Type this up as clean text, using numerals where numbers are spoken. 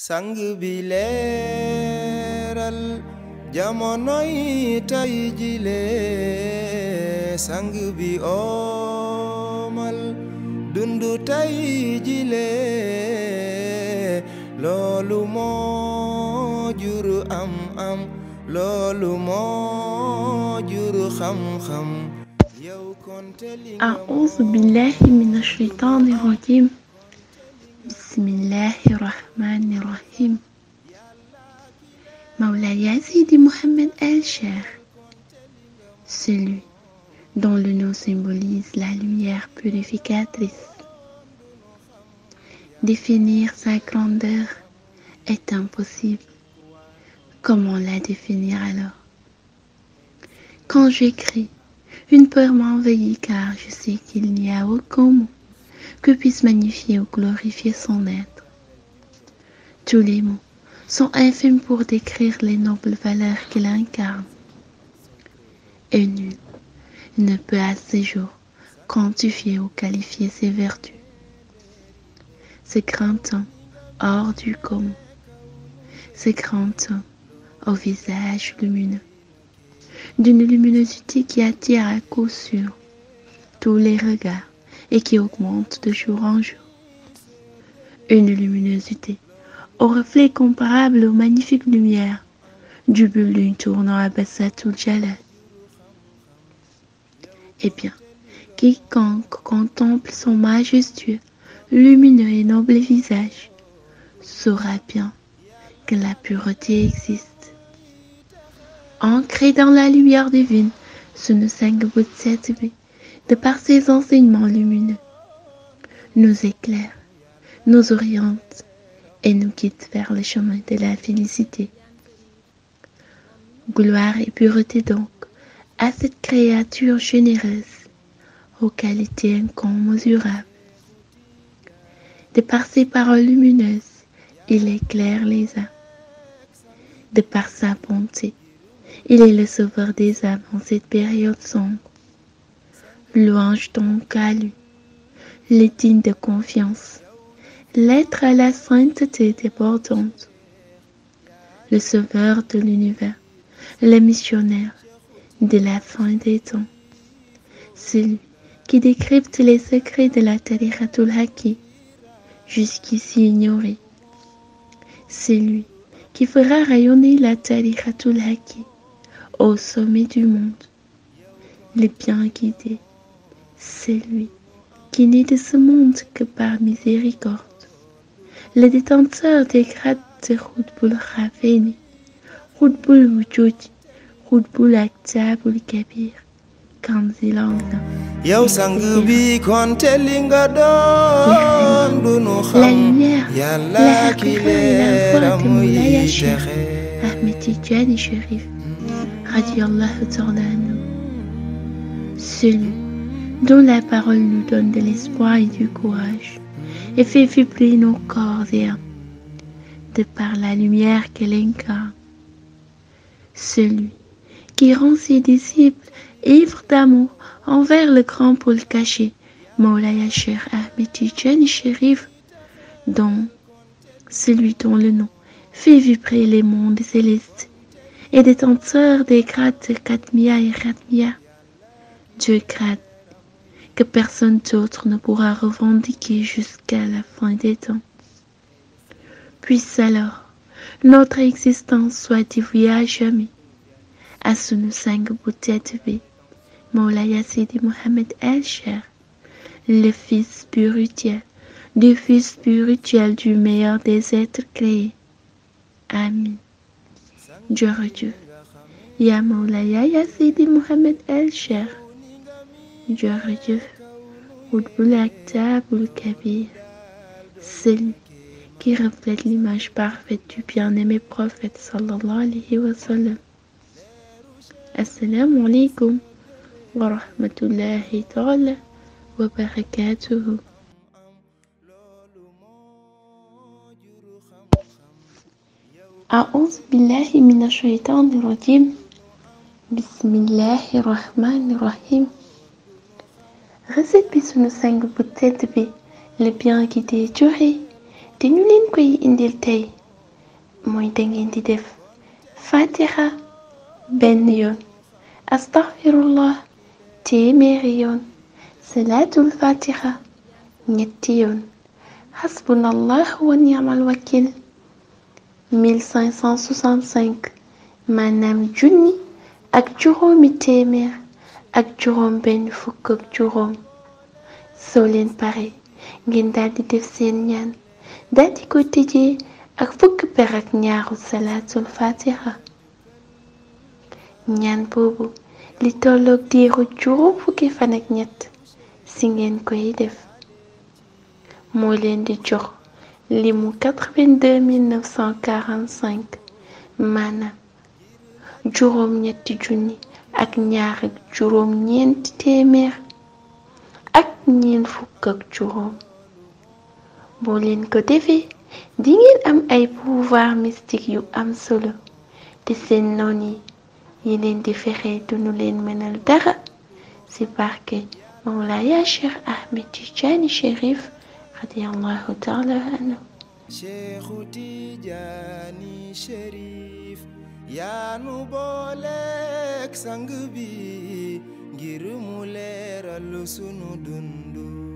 sang bi leeral jamonoy tay jile sang bi omal dundu tay jile loolu moo jur am loolu moo jur xam-xam أعوذ بالله من الشيطان الرجيم بسم الله الرحمن الرحيم Maulaya Sidi Mohamed El-Cheikh, celui dont le nom symbolise la lumière purificatrice. Définir sa grandeur est impossible. Comment la définir alors? Quand j'écris, une peur m'envahit car je sais qu'il n'y a aucun mot que puisse magnifier ou glorifier son être. Tous les mots sont infimes pour décrire les nobles valeurs qu'il incarne. Et nul ne peut à ce jour quantifier ou qualifier ses vertus. Ce grand homme hors du commun, ce grand homme au visage lumineux, d'une luminosité qui attire à coup sûr tous les regards et qui augmente de jour en jour. Une luminosité au reflet comparable aux magnifiques lumières du building tournant à Bassatul Jalal. Eh bien, quiconque contemple son majestueux, lumineux et noble visage saura bien que la pureté existe. Ancré dans la lumière divine, Sunu Sang Bu Tedd Bi, de par ses enseignements lumineux, nous éclaire, nous oriente et nous guide vers le chemin de la félicité. Gloire et pureté donc à cette créature généreuse, aux qualités incommensurables. De par ses paroles lumineuses, il éclaire les âmes. De par sa bonté, il est le sauveur des âmes en cette période sombre. Louange donc à lui, le digne de confiance, l'être à la sainteté débordante, le sauveur de l'univers, le missionnaire de la fin des temps, celui qui décrypte les secrets de la Tariqatul Haqi, jusqu'ici ignorés, celui qui fera rayonner la Tariqatul Haqi au sommet du monde, le bien guidé, celui qui n'est de ce monde que par miséricorde, le détenteur des grades de Khutbul Khafeni, Khutbul Wujud, Khutbul Aktabul Kabir, Kanzil Azam. Yow sang bi konte li nga doon du nu xam Yàlla ki leeram yi texe Ahmed Tidjani Chérif radiyallahu ta'ala anhu, celui dont la parole nous donne de l'espoir et du courage et fait vibrer nos corps et âmes de par la lumière qu'elle incarne, celui qui rend ses disciples ivres d'amour envers le grand pôle caché, Maulaya Cheikh Ahmed Tidjani Chérif, celui dont le nom fait vibrer les mondes célestes et détenteur des grades de Katmiya et Khatmiya, deux grades que personne d'autre ne pourra revendiquer jusqu'à la fin des temps. Puisse alors notre existence soit dévouée à jamais à Sunu Sang Bu Tedd Bi, Maulaya Sidi Mohamed El-Cheikh, le fils spirituel du meilleur des êtres créés. Amin. Jërëjëf Ya Maulaya Sidi Mohamed El-Cheikh, jërëjëf Khutbul Aktabul Kabir, celui qui reflète l'image parfaite du bien-aimé prophète sallallahu alayhi wa sallam. Assalamu alaikum wa rahmatullahi ta'ala wa barakatuhu. أعوذ بالله من الشيطان الرجيم بسم الله الرحمن الرحيم. Recette bi Sunu Sang Bu Tedd Bi, le bien guidé joxe te ñu leen koy indil tey mooy dangeen di def fatiha benn yoon, astaghfirullah téeméeri yoon, salaatul fatiha ñetti yoon, hasbunallah wa ni'mal wakil 1565 maanaam junni ak juróomi téeméer ak juróom benn fukk ak juróom. soo leen pare ngeen daldi def seen ñaan daldi ko tëjee ak fukki per ak ñaaru salaatul fatiha. ñaan boobu li tolloog diiru juróom fukki fan ak ñett si ngeen koy def moo leen di jox limu 82 945 maanaam juróom ñetti junni ak ñaar ak juróom ñeenti téeméer ak ñeent fukk ak juróom. boo leen ko defee di ngeen am ay pouvoir mystique yu am solo te seen noon yi leen di fexe dunu leen mënal dara ci barke Mawlaya Cheikh Ahmed Tidiane Chérif radiyallahu ta'ala anhu. Cheikhu Tidiane Chérif yaa nu booleek sang bi ngir mu leeral sunu dundu.